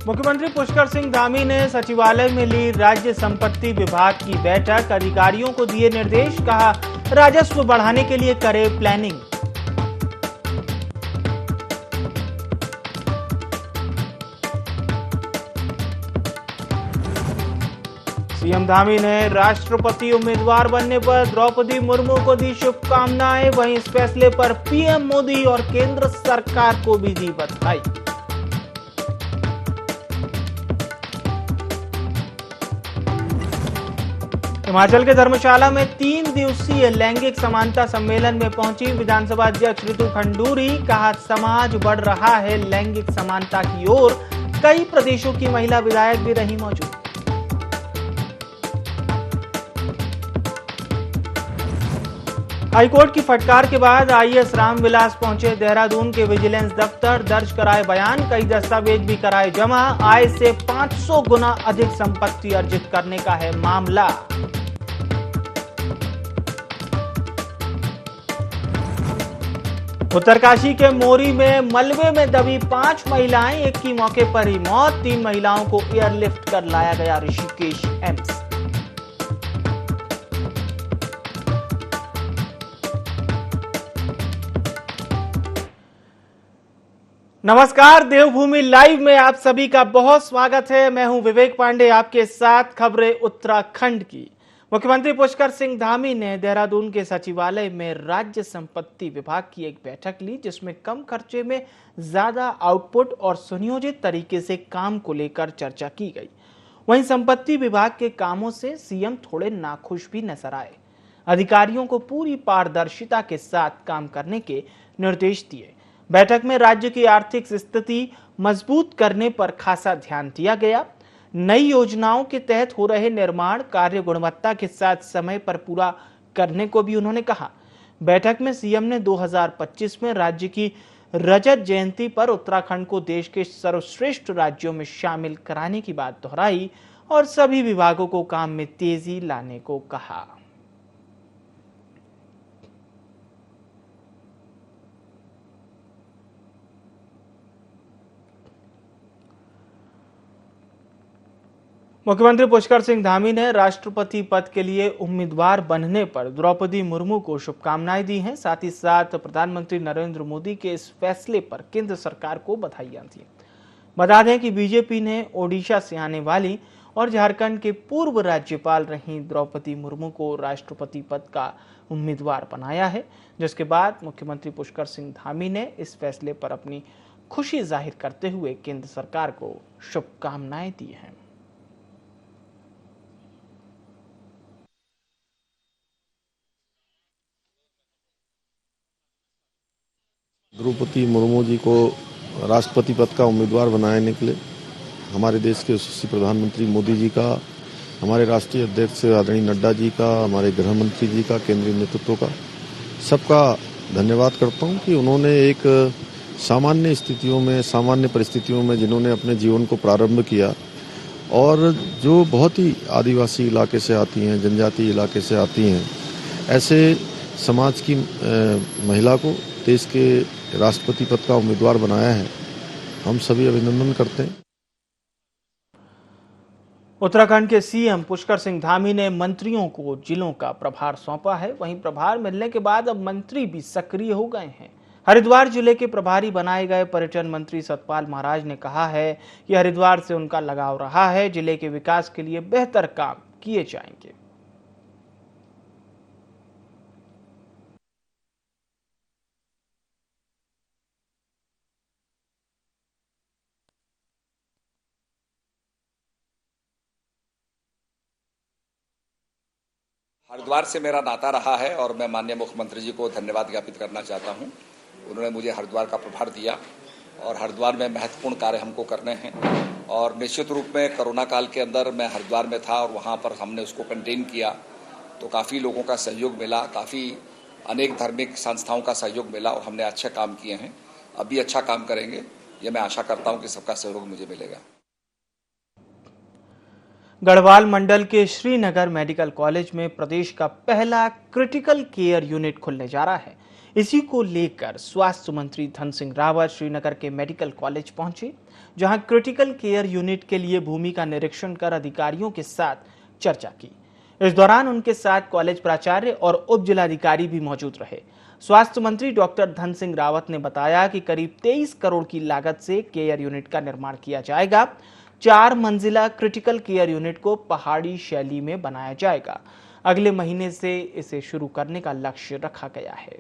मुख्यमंत्री पुष्कर सिंह धामी ने सचिवालय में ली राज्य संपत्ति विभाग की बैठक। अधिकारियों को दिए निर्देश, कहा राजस्व बढ़ाने के लिए करे प्लानिंग। सीएम धामी ने राष्ट्रपति उम्मीदवार बनने पर द्रौपदी मुर्मू को दी शुभकामनाएं। वहीं इस फैसले पर पीएम मोदी और केंद्र सरकार को भी दी बधाई। हिमाचल के धर्मशाला में 3 दिवसीय लैंगिक समानता सम्मेलन में पहुंची विधानसभा अध्यक्ष ऋतु खंडूरी। कहा समाज बढ़ रहा है लैंगिक समानता की ओर। कई प्रदेशों की महिला विधायक भी रही मौजूद। हाईकोर्ट की फटकार के बाद आईएएस रामविलास पहुंचे देहरादून के विजिलेंस दफ्तर। दर्ज कराए बयान, कई दस्तावेज भी कराए जमा। आय से 500 गुना अधिक संपत्ति अर्जित करने का है मामला। उत्तरकाशी के मोरी में मलबे में दबी 5 महिलाएं, एक की मौके पर ही मौत। 3 महिलाओं को एयरलिफ्ट कर लाया गया ऋषिकेश एम्स। नमस्कार, देवभूमि लाइव में आप सभी का बहुत स्वागत है। मैं हूं विवेक पांडे, आपके साथ खबरें उत्तराखंड की। मुख्यमंत्री पुष्कर सिंह धामी ने देहरादून के सचिवालय में राज्य संपत्ति विभाग की एक बैठक ली, जिसमें कम खर्चे में ज्यादा आउटपुट और सुनियोजित तरीके से काम को लेकर चर्चा की गई। वहीं संपत्ति विभाग के कामों से सीएम थोड़े नाखुश भी नजर आए। अधिकारियों को पूरी पारदर्शिता के साथ काम करने के निर्देश दिए। बैठक में राज्य की आर्थिक स्थिति मजबूत करने पर खासा ध्यान दिया गया। नई योजनाओं के तहत हो रहे निर्माण कार्य गुणवत्ता के साथ समय पर पूरा करने को भी उन्होंने कहा। बैठक में सीएम ने 2025 में राज्य की रजत जयंती पर उत्तराखंड को देश के सर्वश्रेष्ठ राज्यों में शामिल कराने की बात दोहराई और सभी विभागों को काम में तेजी लाने को कहा। मुख्यमंत्री पुष्कर सिंह धामी ने राष्ट्रपति पद के लिए उम्मीदवार बनने पर द्रौपदी मुर्मू को शुभकामनाएं दी हैं। साथ ही साथ प्रधानमंत्री नरेंद्र मोदी के इस फैसले पर केंद्र सरकार को बधाइयां दी। बता दें कि बीजेपी ने ओडिशा से आने वाली और झारखंड के पूर्व राज्यपाल रही द्रौपदी मुर्मू को राष्ट्रपति पद का उम्मीदवार बनाया है, जिसके बाद मुख्यमंत्री पुष्कर सिंह धामी ने इस फैसले पर अपनी खुशी जाहिर करते हुए केंद्र सरकार को शुभकामनाएं दी हैं। द्रौपदी मुर्मू जी को राष्ट्रपति पद का उम्मीदवार बनाने के लिए हमारे देश के यशस्वी प्रधानमंत्री मोदी जी का, हमारे राष्ट्रीय अध्यक्ष आदरणीय नड्डा जी का, हमारे गृह मंत्री जी का, केंद्रीय नेतृत्व का, सबका धन्यवाद करता हूं कि उन्होंने एक सामान्य स्थितियों में, सामान्य परिस्थितियों में जिन्होंने अपने जीवन को प्रारंभ किया और जो बहुत ही आदिवासी इलाके से आती हैं, जनजातीय इलाके से आती हैं, ऐसे समाज की महिला को देश के राष्ट्रपति पद का उम्मीदवार बनाया है। हम सभी अभिनंदन करते हैं। उत्तराखंड के सीएम पुष्कर सिंह धामी ने मंत्रियों को जिलों का प्रभार सौंपा है। वहीं प्रभार मिलने के बाद अब मंत्री भी सक्रिय हो गए हैं। हरिद्वार जिले के प्रभारी बनाए गए पर्यटन मंत्री सतपाल महाराज ने कहा है कि हरिद्वार से उनका लगाव रहा है। जिले के विकास के लिए बेहतर काम किए जाएंगे। हरिद्वार से मेरा नाता रहा है और मैं माननीय मुख्यमंत्री जी को धन्यवाद ज्ञापित करना चाहता हूं। उन्होंने मुझे हरिद्वार का प्रभार दिया और हरिद्वार में महत्वपूर्ण कार्य हमको करने हैं और निश्चित रूप में कोरोना काल के अंदर मैं हरिद्वार में था और वहां पर हमने उसको कंटेन किया तो काफ़ी लोगों का सहयोग मिला, काफ़ी अनेक धार्मिक संस्थाओं का सहयोग मिला और हमने अच्छे काम किए हैं। अब भी अच्छा काम करेंगे, ये मैं आशा करता हूँ कि सबका सहयोग मुझे मिलेगा। गढ़वाल मंडल के श्रीनगर मेडिकल कॉलेज में प्रदेश का पहला क्रिटिकल केयर यूनिट खुलने जा रहा है। इसी को लेकर स्वास्थ्य मंत्री धन सिंह रावत श्रीनगर के मेडिकल कॉलेज पहुंचे, जहां क्रिटिकल केयर यूनिट के लिए भूमि का निरीक्षण कर अधिकारियों के साथ चर्चा की। इस दौरान उनके साथ कॉलेज प्राचार्य और उप जिलाधिकारी भी मौजूद रहे। स्वास्थ्य मंत्री डॉक्टर धन सिंह रावत ने बताया कि करीब 23 करोड़ की लागत से केयर यूनिट का निर्माण किया जाएगा। 4 मंजिला क्रिटिकल केयर यूनिट को पहाड़ी शैली में बनाया जाएगा। अगले महीने से इसे शुरू करने का लक्ष्य रखा गया है।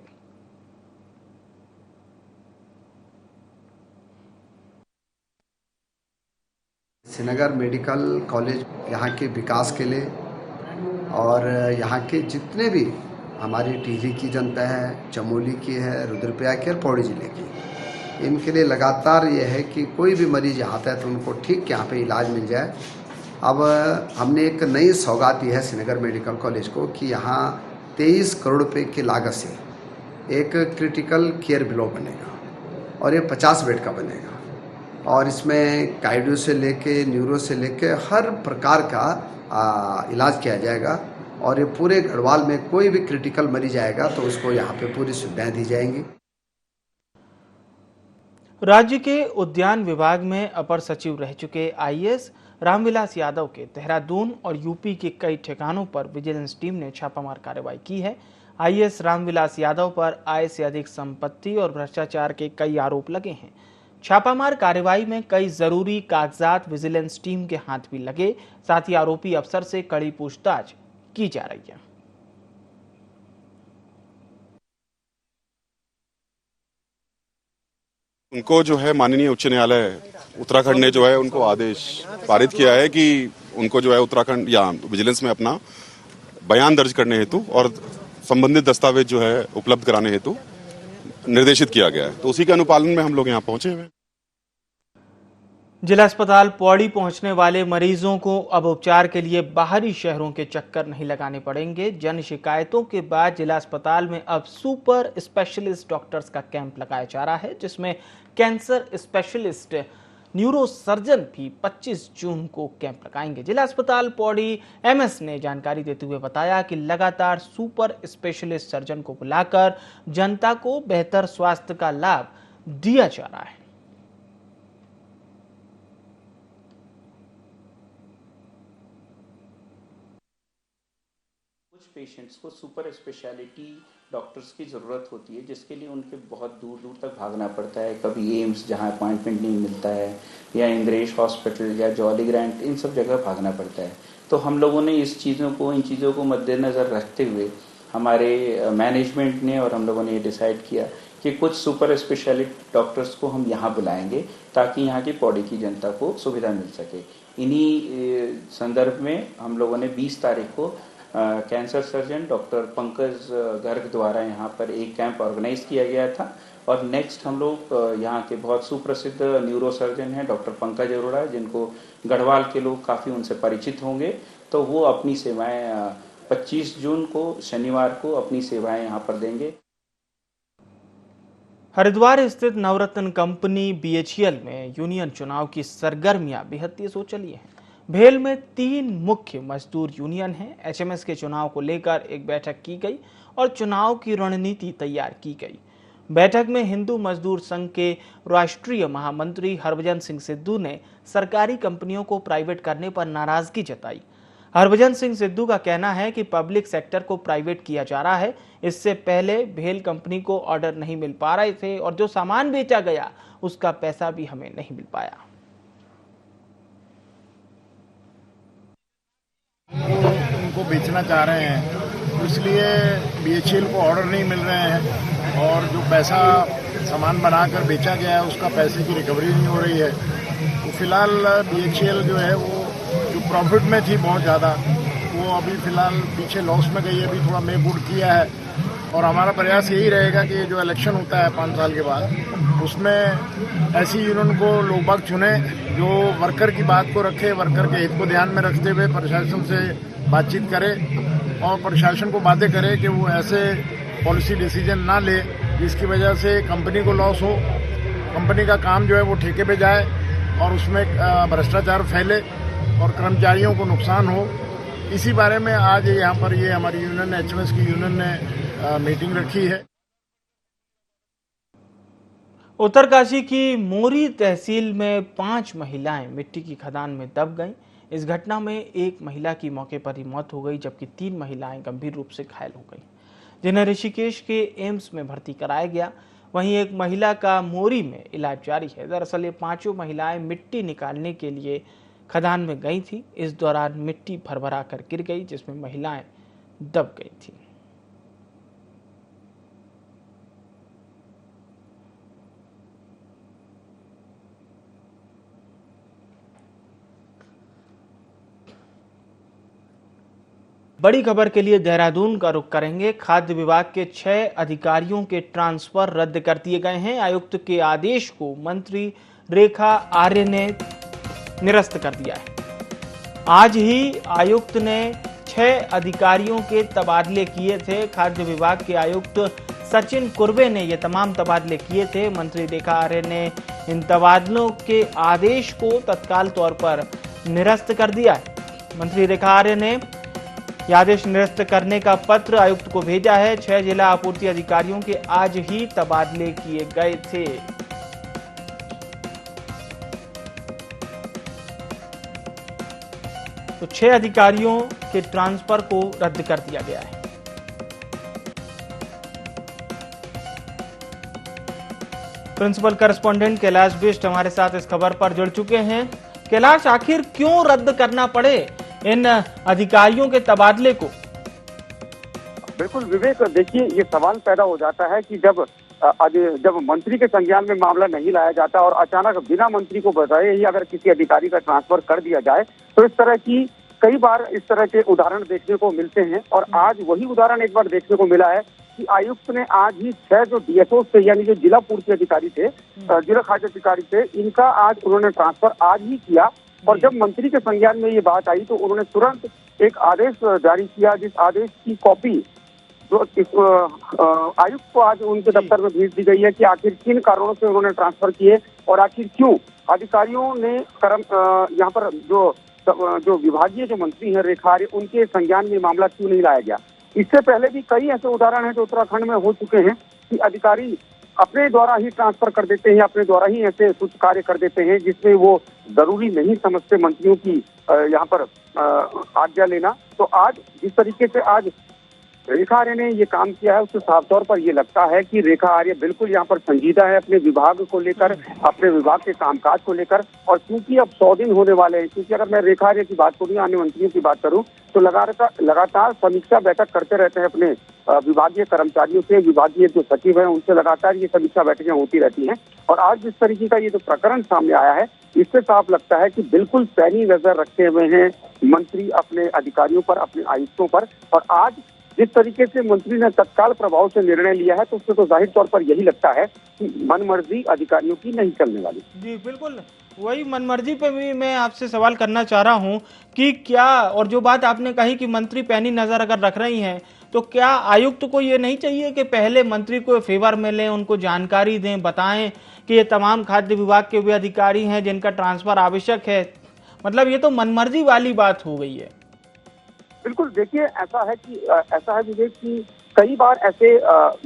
श्रीनगर मेडिकल कॉलेज यहाँ के विकास के लिए और यहाँ के जितने भी हमारी टिहरी की जनता है, चमोली की है, रुद्रप्रयाग की और पौड़ी जिले की, इनके लिए लगातार ये है कि कोई भी मरीज यहाँ आता है तो उनको ठीक यहाँ पे इलाज मिल जाए। अब हमने एक नई सौगात दी है श्रीनगर मेडिकल कॉलेज को कि यहाँ 23 करोड़ रुपए की लागत से एक क्रिटिकल केयर ब्लॉक बनेगा और ये 50 बेड का बनेगा और इसमें कार्डियो से लेके न्यूरो से लेके हर प्रकार का इलाज किया जाएगा और ये पूरे गढ़वाल में कोई भी क्रिटिकल मरीज आएगा तो उसको यहाँ पे पूरी सुविधाएं दी जाएंगी। राज्य के उद्यान विभाग में अपर सचिव रह चुके आईएएस रामविलास यादव के देहरादून और यूपी के कई ठिकानों पर विजिलेंस टीम ने छापामार कार्रवाई की है। आईएएस रामविलास यादव पर आय से अधिक संपत्ति और भ्रष्टाचार के कई आरोप लगे हैं। छापामार कार्रवाई में कई जरूरी कागजात विजिलेंस टीम के हाथ भी लगे, साथ ही आरोपी अफसर से कड़ी पूछताछ की जा रही है। उनको जो है माननीय उच्च न्यायालय उत्तराखंड ने जो है उनको आदेश पारित किया है कि उनको जो है उत्तराखंड या विजिलेंस में अपना बयान दर्ज करने हेतु और संबंधित दस्तावेज जो है उपलब्ध कराने हेतु निर्देशित किया गया है। तो उसी के अनुपालन में हम लोग यहाँ पहुंचे हुए हैं। जिला अस्पताल पौड़ी पहुंचने वाले मरीजों को अब उपचार के लिए बाहरी शहरों के चक्कर नहीं लगाने पड़ेंगे। जन शिकायतों के बाद जिला अस्पताल में अब सुपर स्पेशलिस्ट डॉक्टर्स का कैंप लगाया जा रहा है, जिसमें कैंसर स्पेशलिस्ट न्यूरो सर्जन भी 25 जून को कैंप लगाएंगे। जिला अस्पताल पौड़ी एमएस ने जानकारी देते हुए बताया कि लगातार सुपर स्पेशलिस्ट सर्जन को बुलाकर जनता को बेहतर स्वास्थ्य का लाभ दिया जा रहा है। कुछ पेशेंट्स को सुपर स्पेशलिटी डॉक्टर्स की ज़रूरत होती है, जिसके लिए उनके बहुत दूर दूर तक भागना पड़ता है। कभी एम्स जहां अपॉइंटमेंट नहीं मिलता है, या इंद्रेश हॉस्पिटल या जॉली ग्रांट, इन सब जगह भागना पड़ता है। तो हम लोगों ने इन चीज़ों को मद्देनज़र रखते हुए हमारे मैनेजमेंट ने और हम लोगों ने ये डिसाइड किया कि कुछ सुपर स्पेशलिटी डॉक्टर्स को हम यहाँ बुलाएंगे ताकि यहाँ की पौड़ी की जनता को सुविधा मिल सके। इन्हीं संदर्भ में हम लोगों ने 20 तारीख को cancer surgeon doctor Pankaj Garg द्वारा यहाँ पर एक कैंप ऑर्गेनाइज किया गया था और नेक्स्ट हम लोग यहाँ के बहुत सुप्रसिद्ध न्यूरो सर्जन हैं डॉक्टर पंकज अरोड़ा, जिनको गढ़वाल के लोग काफ़ी उनसे परिचित होंगे, तो वो अपनी सेवाएं 25 जून को शनिवार को अपनी सेवाएं यहाँ पर देंगे। हरिद्वार स्थित नवरत्न कंपनी बीएचईएल में यूनियन चुनाव की सरगर्मियां बेहद तेज हो चली हैं। भेल में 3 मुख्य मजदूर यूनियन हैं। एचएमएस के चुनाव को लेकर एक बैठक की गई और चुनाव की रणनीति तैयार की गई। बैठक में हिंदू मजदूर संघ के राष्ट्रीय महामंत्री हरभजन सिंह सिद्धू ने सरकारी कंपनियों को प्राइवेट करने पर नाराजगी जताई। हरभजन सिंह सिद्धू का कहना है कि पब्लिक सेक्टर को प्राइवेट किया जा रहा है। इससे पहले भेल कंपनी को ऑर्डर नहीं मिल पा रहे थे और जो सामान बेचा गया उसका पैसा भी हमें नहीं मिल पाया। उनको बेचना चाह रहे हैं, तो इसलिए बीएचईएल को ऑर्डर नहीं मिल रहे हैं और जो पैसा सामान बनाकर बेचा गया है उसका पैसे की रिकवरी नहीं हो रही है। तो फिलहाल बीएचईएल जो है वो जो प्रॉफिट में थी बहुत ज़्यादा, वो अभी फिलहाल पीछे लॉस में गई है, अभी थोड़ा मेबूड किया है। और हमारा प्रयास यही रहेगा कि जो इलेक्शन होता है 5 साल के बाद, उसमें ऐसी यूनियन को लोग बाग चुने जो वर्कर की बात को रखे, वर्कर के हित को ध्यान में रखते हुए प्रशासन से बातचीत करे और प्रशासन को बातें करे कि वो ऐसे पॉलिसी डिसीजन ना ले जिसकी वजह से कंपनी को लॉस हो, कंपनी का काम जो है वो ठेके पे जाए और उसमें भ्रष्टाचार फैले और कर्मचारियों को नुकसान हो। इसी बारे में आज यहाँ पर ये हमारी यूनियन एचएमएस की यूनियन ने मीटिंग रखी है। उत्तरकाशी की मोरी तहसील में 5 महिलाएं मिट्टी की खदान में दब गईं। इस घटना में एक महिला की मौके पर ही मौत हो गई, जबकि 3 महिलाएं गंभीर रूप से घायल हो गईं, जिन्हें ऋषिकेश के एम्स में भर्ती कराया गया। वहीं एक महिला का मोरी में इलाज जारी है। दरअसल ये 5 महिलाएं मिट्टी निकालने के लिए खदान में गई थी। इस दौरान मिट्टी भरभरा कर गिर गई, जिसमें महिलाएं दब गई थी। बड़ी खबर के लिए देहरादून का रुख करेंगे। खाद्य विभाग के 6 अधिकारियों के ट्रांसफर रद्द कर दिए गए हैं। आयुक्त के आदेश को मंत्री रेखा आर्य ने निरस्त कर दिया है। आज ही आयुक्त ने 6 अधिकारियों के तबादले किए थे। खाद्य विभाग के आयुक्त सचिन कुर्बे ने ये तमाम तबादले किए थे। मंत्री रेखा आर्य ने इन तबादलों के आदेश को तत्काल तौर पर निरस्त कर दिया है। मंत्री रेखा आर्य ने यह आदेश निरस्त करने का पत्र आयुक्त को भेजा है। 6 जिला आपूर्ति अधिकारियों के आज ही तबादले किए गए थे। तो 6 अधिकारियों के ट्रांसफर को रद्द कर दिया गया है। प्रिंसिपल करस्पॉन्डेंट कैलाश बिष्ट हमारे साथ इस खबर पर जुड़ चुके हैं। कैलाश, आखिर क्यों रद्द करना पड़े इन अधिकारियों के तबादले को? बिल्कुल विवेक, देखिए ये सवाल पैदा हो जाता है कि जब मंत्री के संज्ञान में मामला नहीं लाया जाता और अचानक बिना मंत्री को बताए ही अगर किसी अधिकारी का ट्रांसफर कर दिया जाए, तो इस तरह की कई बार इस तरह के उदाहरण देखने को मिलते हैं। और आज वही उदाहरण एक बार देखने को मिला है कि आयुक्त ने आज ही 6 जो डीएसओ थे, यानी जो जिला पूर्ति अधिकारी थे, जिला खाद्य अधिकारी थे, इनका आज उन्होंने ट्रांसफर आज ही किया। और जब मंत्री के संज्ञान में ये बात आई तो उन्होंने तुरंत एक आदेश जारी किया, जिस आदेश की कॉपी जो आयुक्त को आज उनके दफ्तर में भेज दी गई है कि आखिर किन कारणों से उन्होंने ट्रांसफर किए और आखिर क्यों अधिकारियों ने यहाँ पर जो विभागीय जो मंत्री हैं रेखा आर्य, उनके संज्ञान में मामला क्यों नहीं लाया गया। इससे पहले भी कई ऐसे उदाहरण हैं जो उत्तराखंड में हो चुके हैं कि अधिकारी अपने द्वारा ही ट्रांसफर कर देते हैं, अपने द्वारा ही ऐसे कुछ कार्य कर देते हैं जिसमें वो जरूरी नहीं समझते मंत्रियों की यहाँ पर आज्ञा लेना। तो आज जिस तरीके से आज रेखा आर्य ने ये काम किया है, उससे साफ तौर पर ये लगता है कि रेखा आर्य बिल्कुल यहाँ पर संजीदा है अपने विभाग को लेकर, अपने विभाग के कामकाज को लेकर। और क्योंकि अब 100 दिन होने वाले हैं, क्योंकि अगर मैं रेखा आर्य की बात करूँ, अन्य मंत्रियों की बात करूँ, तो लगातार समीक्षा बैठक करते रहते हैं अपने विभागीय कर्मचारियों से। विभागीय जो सचिव हैं उनसे लगातार ये समीक्षा बैठकें होती रहती हैं। और आज जिस तरीके का ये जो प्रकरण सामने आया है, इससे साफ लगता है कि बिल्कुल पैनी नजर रखे हुए हैं मंत्री अपने अधिकारियों पर, अपने आयुक्तों पर। और आज जिस तरीके से मंत्री ने तत्काल प्रभाव से निर्णय लिया है, तो उससे तो जाहिर तौर पर यही लगता है कि मनमर्जी अधिकारियों की नहीं चलने वाली। जी बिल्कुल, वही मनमर्जी पे भी मैं आपसे सवाल करना चाह रहा हूं कि क्या, और जो बात आपने कही कि मंत्री पैनी नजर अगर रख रही हैं, तो क्या आयुक्त को ये नहीं चाहिए कि पहले मंत्री को फेवर में लें, उनको जानकारी दें, बताएं कि ये तमाम खाद्य विभाग के वे अधिकारी हैं जिनका ट्रांसफर आवश्यक है? मतलब ये तो मनमर्जी वाली बात हो गई है। बिल्कुल, देखिए ऐसा है विवेक कि कई बार ऐसे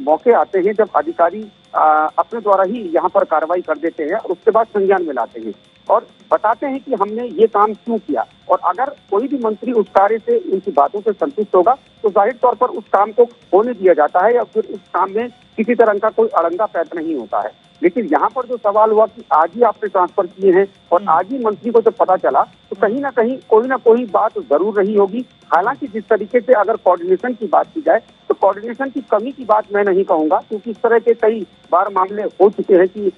मौके आते हैं जब अधिकारी अपने द्वारा ही यहाँ पर कार्रवाई कर देते हैं और उसके बाद संज्ञान में लाते हैं और बताते हैं कि हमने ये काम क्यों किया। और अगर कोई भी मंत्री उस कार्य से, उनकी बातों से संतुष्ट होगा, तो जाहिर तौर पर उस काम को होने दिया जाता है या फिर उस काम में किसी तरह का कोई अड़ंगा पैदा नहीं होता है। लेकिन यहाँ पर जो सवाल हुआ कि आज ही आपने ट्रांसफर किए हैं और आज ही मंत्री को जब पता चला, तो कहीं ना कोई बात जरूर रही होगी। हालांकि जिस तरीके से अगर कोऑर्डिनेशन की बात की जाए, तो कोऑर्डिनेशन की कमी की बात मैं नहीं कहूंगा, क्योंकि इस तरह के कई बार मामले हो चुके हैं कि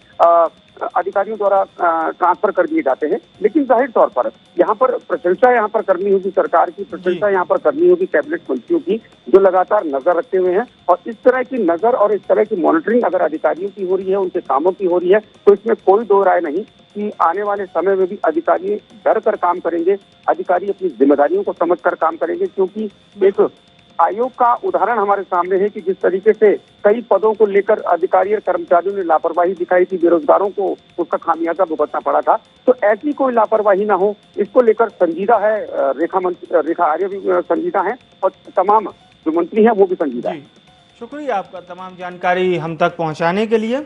अधिकारियों द्वारा ट्रांसफर कर दिए जाते हैं। लेकिन जाहिर तौर पर यहाँ पर प्रशंसा यहाँ पर करनी होगी, सरकार की प्रशंसा यहाँ पर करनी होगी कैबिनेट मंत्रियों की, जो लगातार नजर रखे हुए हैं। और इस तरह की नजर और इस तरह की मॉनिटरिंग अगर अधिकारियों की हो रही है, उनके कामों की हो रही है, तो इसमें कोई दो राय नहीं कि आने वाले समय में भी अधिकारी डर कर काम करेंगे, अधिकारी अपनी जिम्मेदारियों को समझकर काम करेंगे। क्योंकि एक आयोग का उदाहरण हमारे सामने है कि जिस तरीके से कई पदों को लेकर अधिकारी और कर्मचारियों ने लापरवाही दिखाई थी, बेरोजगारों को उसका खामियाजा भुगतना पड़ा था। तो ऐसी कोई लापरवाही ना हो, इसको लेकर संजीदा है रेखा आर्य भी संजीदा है और तमाम जो मंत्री हैं वो भी संजीदा है। शुक्रिया आपका तमाम जानकारी हम तक पहुंचाने के लिए।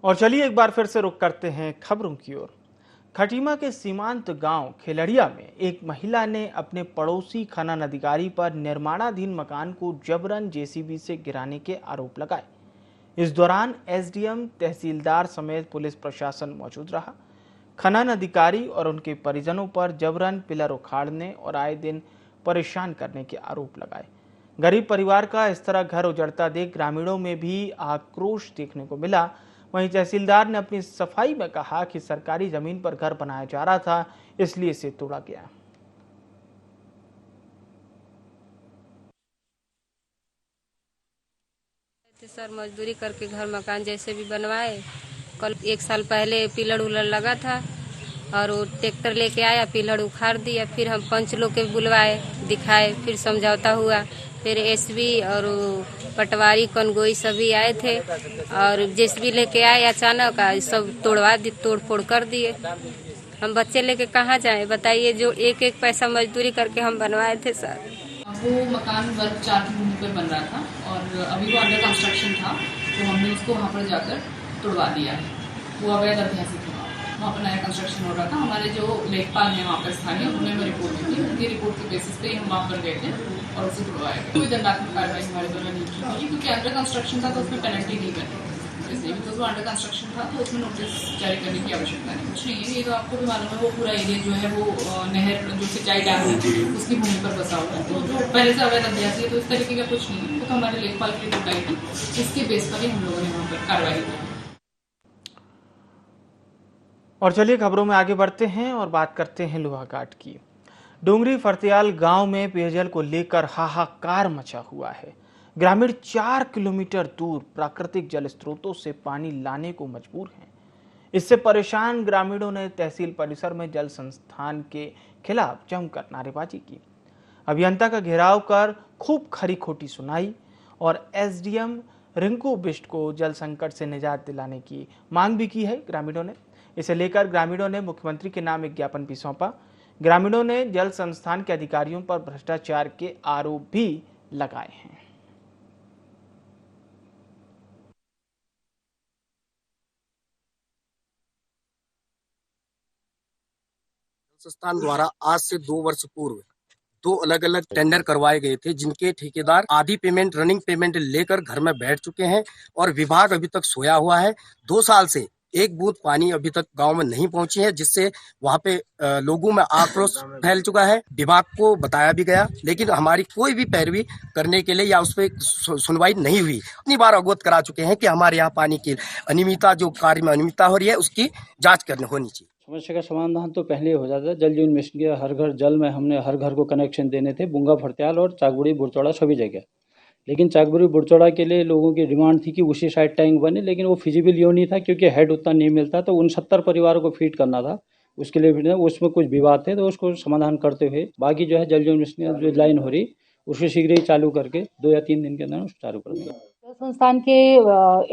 और चलिए एक बार फिर से रुक करते हैं खबरों की ओर। खटीमा के सीमांत गांव खेलड़िया में एक महिला ने अपने पड़ोसी खनन अधिकारी पर निर्माणाधीन मकान को जबरन जेसीबी से गिराने के आरोप लगाए। इस दौरान एसडीएम, तहसीलदार समेत पुलिस प्रशासन मौजूद रहा। खनन अधिकारी और उनके परिजनों पर जबरन पिलर उखाड़ने और आए दिन परेशान करने के आरोप लगाए। गरीब परिवार का इस तरह घर उजड़ता देख ग्रामीणों में भी आक्रोश देखने को मिला। वहीं तहसीलदार ने अपनी सफाई में कहा कि सरकारी जमीन पर घर बनाया जा रहा था, इसलिए इसे तोड़ा गया। सर मजदूरी करके घर मकान जैसे भी बनवाए। कल 1 साल पहले पिलर उलर लगा था और वो ट्रैक्टर लेके आया, पिलर उखाड़ दिया। फिर हम पंच लोग के बुलवाए, दिखाए, फिर समझौता हुआ। फिर एसबी और पटवारी कनगोई सभी आए थे और जेसीबी लेके आए। अचानक सब तोड़ फोड़ कर दिए। हम बच्चे लेके कहाँ जाएं बताइए, जो एक एक पैसा मजदूरी करके हम बनवाए थे सर। वो मकान वर्ग 4 की भूमि पर बन रहा था और अभी वो अंडर कंस्ट्रक्शन था, तो हमने उसको वहाँ पर जाकर तोड़वा दिया। वो अवैध अभ्यासी था, वहाँ पर नया कंस्ट्रक्शन हो रहा था। हमारे जो लेखपाल हैं वहाँ पर स्थानीय, उन्होंने रिपोर्ट दी थी। उनकी रिपोर्ट के बेसिस पे हम वहाँ पर गए थे और उसे तोड़वाया गया। कोई दंडात्मक कार्रवाई हमारे द्वारा नहीं की गई क्योंकि अंडर कंस्ट्रक्शन था, तो उसमें पेनल्टी नहीं बनी। इसलिए बिकॉज वो अंडर कंस्ट्रक्शन था, तो उसमें नोटिस जारी करने की आवश्यकता नहीं। कुछ नहीं है, ये तो आपको भी मालूम है, वो पूरा एरिया जो है वो नहर जो सिंचाई डैम है उसकी भूमि पर बसा हुआ है। तो जो पहले से अवैध अभ्यास है, तो इस तरीके का कुछ नहीं है। वो तो हमारे लेखपाल की रिपोर्ट आई थी, इसके बेस पर ही हम लोगों ने वहाँ पर कार्रवाई की। और चलिए खबरों में आगे बढ़ते हैं और बात करते हैं लोहाघाट की। डोंगरी फरतियाल गांव में पेयजल को लेकर हाहाकार मचा हुआ है। ग्रामीण 4 किलोमीटर दूर प्राकृतिक जल स्रोतों से पानी लाने को मजबूर हैं। इससे परेशान ग्रामीणों ने तहसील परिसर में जल संस्थान के खिलाफ जमकर नारेबाजी की। अभियंता का घेराव कर खूब खरी खोटी सुनाई और एसडीएम रिंकू बिष्ट को जल संकट से निजात दिलाने की मांग भी की है ग्रामीणों ने। इसे लेकर ग्रामीणों ने मुख्यमंत्री के नाम एक ज्ञापन भी सौंपा। ग्रामीणों ने जल संस्थान के अधिकारियों पर भ्रष्टाचार के आरोप भी लगाए हैं। संस्थान द्वारा आज से 2 वर्ष पूर्व 2 अलग अलग टेंडर करवाए गए थे, जिनके ठेकेदार आधी पेमेंट, रनिंग पेमेंट लेकर घर में बैठ चुके हैं और विभाग अभी तक सोया हुआ है। 2 साल से एक बूंद पानी अभी तक गांव में नहीं पहुंची है, जिससे वहां पे लोगों में आक्रोश फैल चुका है। विभाग को बताया भी गया, लेकिन हमारी कोई भी पैरवी करने के लिए या उस पर सुनवाई नहीं हुई। इतनी बार अवगत करा चुके हैं कि हमारे यहाँ पानी की अनियमितता, जो कार्य में अनियमितता हो रही है, उसकी जाँच होनी चाहिए। समस्या का समाधान तो पहले हो जाता है। जल जीवन मिशन के हर घर जल में हमने हर घर को कनेक्शन देने थे, बुंगा फरत्याल और चाकबुड़ी बुरचौड़ा सभी जगह। लेकिन चाकबुड़ी बुरचौड़ा के लिए लोगों की डिमांड थी कि उसी साइड टैंक बने, लेकिन वो फिजिबल यूँ नहीं था क्योंकि हेड उतना नहीं मिलता। तो 69 परिवारों को फीड करना था, उसके लिए भी उसमें कुछ विवाद थे, तो उसको समाधान करते हुए बाकी जो है जल जीवन मिशन जो लाइन हो रही उसको शीघ्र ही चालू करके 2 या 3 दिन के अंदर उसको चालू कर देंगे। संस्थान के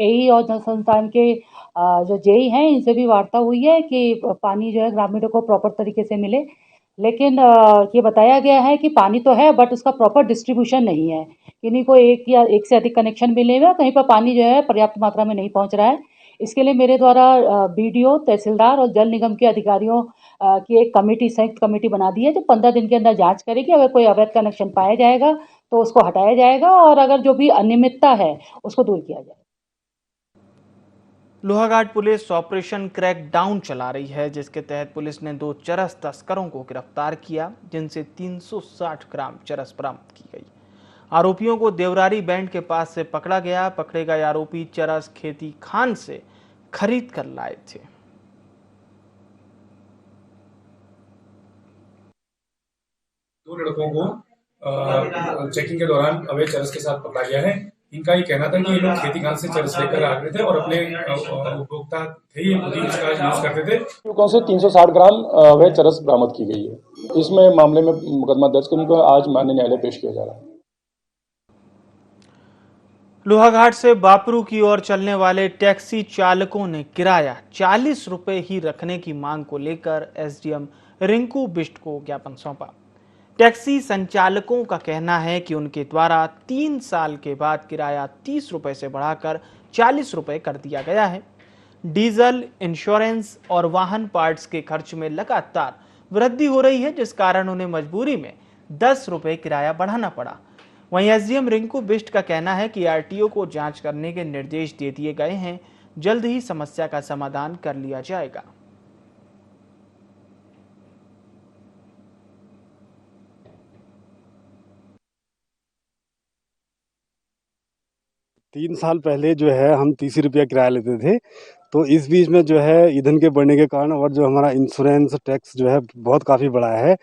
एई और जल संस्थान के जो जेई हैं, इनसे भी वार्ता हुई है कि पानी जो है ग्रामीणों को प्रॉपर तरीके से मिले। लेकिन ये बताया गया है कि पानी तो है बट उसका प्रॉपर डिस्ट्रीब्यूशन नहीं है। किन्हीं को एक या एक से अधिक कनेक्शन मिले हुए, कहीं पर पानी जो है पर्याप्त मात्रा में नहीं पहुंच रहा है। इसके लिए मेरे द्वारा बीडीओ, तहसीलदार और जल निगम के अधिकारियों की एक कमेटी, संयुक्त कमेटी बना दी है, जो 15 दिन के अंदर जांच करेगी। अगर कोई अवैध कनेक्शन पाया जाएगा तो उसको हटाया जाएगा और अगर जो भी अनियमितता है उसको दूर किया जाएगा। लोहाघाट पुलिस ऑपरेशन क्रैकडाउन चला रही है, जिसके तहत पुलिस ने 2 चरस तस्करों को गिरफ्तार किया, जिनसे 360 ग्राम चरस बरामद की गई। आरोपियों को देवरारी बैंड के पास से पकड़ा गया। पकड़े गए आरोपी चरस खेती खान से खरीद कर लाए थे। दो लड़कों को चेकिंग के दौरान अवैध चरस के साथ पकड़ा गया है। इनका ये कहना था कि ये लोग खेती खान से चरस लेकर आ रहे थे और अपने उपभोक्ता थे, ये खुद ही इसका यूज करते थे। युवकों से 360 ग्राम अवैध चरस बरामद की गई है। इसमें मामले में मुकदमा दर्ज कर उनको आज माननीय न्यायालय पेश किया जा रहा है। लोहाघाट से बापरू की ओर चलने वाले टैक्सी चालकों ने किराया 40 रुपए ही रखने की मांग को लेकर एसडीएम रिंकू बिष्ट को ज्ञापन सौंपा। टैक्सी संचालकों का कहना है कि उनके द्वारा 3 साल के बाद किराया 30 रुपए से बढ़ाकर 40 रुपए कर दिया गया है। डीजल, इंश्योरेंस और वाहन पार्ट्स के खर्च में लगातार वृद्धि हो रही है, जिस कारण उन्हें मजबूरी में 10 रुपए किराया बढ़ाना पड़ा। वहीं एसडीएम रिंकू बिष्ट का कहना है कि आरटीओ को जांच करने के निर्देश दे दिए गए हैं, जल्द ही समस्या का समाधान कर लिया जाएगा। तीन साल पहले जो है हम 30 रुपया किराया लेते थे, तो इस बीच में जो है ईंधन के बढ़ने के कारण और जो हमारा इंश्योरेंस टैक्स जो है बहुत काफ़ी बढ़ा है,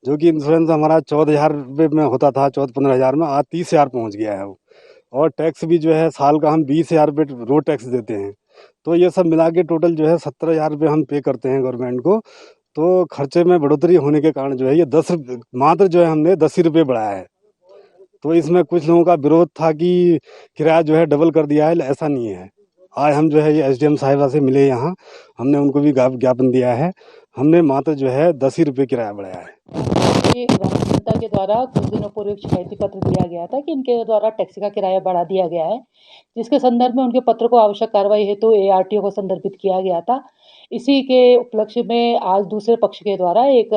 जो कि इंश्योरेंस हमारा 14,000 रुपये में होता था, 14-15,000 में, आज 30,000 पहुँच गया है वो। और टैक्स भी जो है साल का हम 20,000 रुपये रोड टैक्स देते हैं, तो ये सब मिला के टोटल जो है 17,000 रुपये हम पे करते हैं गवर्नमेंट को। तो खर्चे में बढ़ोतरी होने के कारण जो है ये मात्र जो है हमने 10 ही रुपये बढ़ाया है। तो इसमें कुछ लोगों का विरोध था कि किराया जो है डबल कर दिया है, ऐसा नहीं है। आज हम जो है ये एसडीएम साहिबा से मिले, यहाँ हमने उनको भी ज्ञापन दिया है, हमने मात्र जो है 10 ही रुपये किराया बढ़ाया है। जनता के द्वारा कुछ दिनों पूर्व एक शिकायती पत्र दिया गया था कि इनके द्वारा टैक्सी का किराया बढ़ा दिया गया है, जिसके संदर्भ में उनके पत्र को आवश्यक कार्रवाई हेतु ARTO को संदर्भित किया गया था। इसी के उपलक्ष्य में आज दूसरे पक्ष के द्वारा एक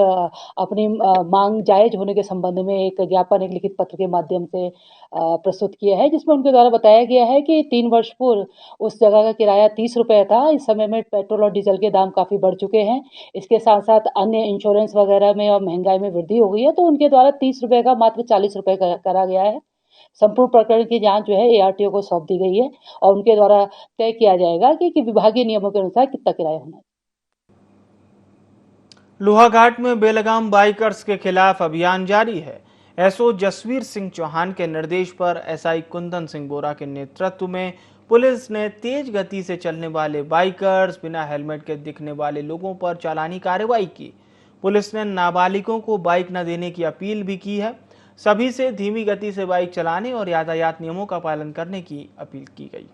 अपनी मांग जायज होने के संबंध में एक ज्ञापन, एक लिखित पत्र के माध्यम से प्रस्तुत किया है, जिसमें उनके द्वारा बताया गया है कि 3 वर्ष पूर्व उस जगह का किराया 30 रुपये था। इस समय में पेट्रोल और डीजल के दाम काफ़ी बढ़ चुके हैं। इसके साथ साथ अन्य इंश्योरेंस वगैरह में और महंगाई में वृद्धि हो गई है, तो उनके द्वारा 30 रुपये का मात्र 40 रुपये करा गया है। संपूर्ण प्रकरण की जांच जो है ARTO को सौंप दी गई है और उनके द्वारा तय किया जाएगा कि विभागीय नियमों के अनुसार कितना किराया होना है। लोहाघाट में बेलगाम बाइकर्स के खिलाफ अभियान जारी है। एसओ जसवीर सिंह चौहान के निर्देश पर एसआई कुंदन सिंह बोरा के नेतृत्व में पुलिस ने तेज गति से चलने वाले बाइकर्स, बिना हेलमेट के दिखने वाले लोगों पर चालानी कार्रवाई की। पुलिस ने नाबालिगों को बाइक न देने की अपील भी की है। सभी से धीमी गति से बाइक चलाने और यातायात नियमों का पालन करने की अपील की गई।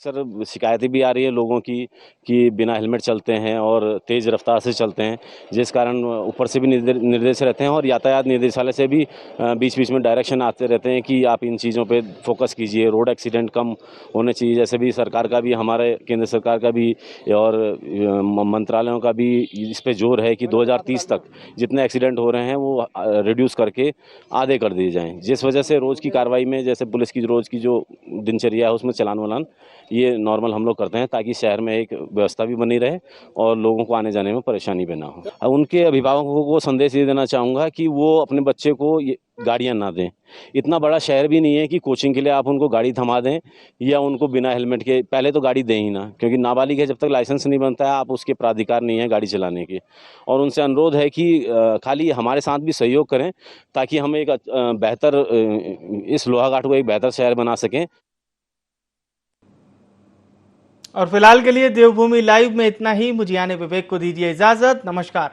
अक्सर शिकायतें भी आ रही है लोगों की कि बिना हेलमेट चलते हैं और तेज़ रफ्तार से चलते हैं, जिस कारण ऊपर से भी निर्देश रहते हैं और यातायात निर्देशालय से भी बीच बीच में डायरेक्शन आते रहते हैं कि आप इन चीज़ों पे फोकस कीजिए, रोड एक्सीडेंट कम होने चाहिए। जैसे भी सरकार का भी, हमारे केंद्र सरकार का भी और मंत्रालयों का भी इस पर जोर है कि 2030 तक जितने एक्सीडेंट हो रहे हैं वो रिड्यूस करके आधे कर दिए जाएँ, जिस वजह से रोज़ की कार्रवाई में, जैसे पुलिस की रोज़ की जो दिनचर्या है उसमें चालान वालान ये नॉर्मल हम लोग करते हैं, ताकि शहर में एक व्यवस्था भी बनी रहे और लोगों को आने जाने में परेशानी भी ना हो। उनके अभिभावकों को संदेश ये देना चाहूँगा कि वो अपने बच्चे को गाड़ियाँ ना दें। इतना बड़ा शहर भी नहीं है कि कोचिंग के लिए आप उनको गाड़ी थमा दें या उनको बिना हेलमेट के, पहले तो गाड़ी दें ही ना, क्योंकि नाबालिग है, जब तक लाइसेंस नहीं बनता है आप उसके प्राधिकार नहीं है गाड़ी चलाने के। और उनसे अनुरोध है कि खाली हमारे साथ भी सहयोग करें ताकि हम एक बेहतर, इस लोहाघाट को एक बेहतर शहर बना सकें। और फिलहाल के लिए देवभूमि लाइव में इतना ही। मुझे यानी विवेक को दीजिए इजाजत। नमस्कार।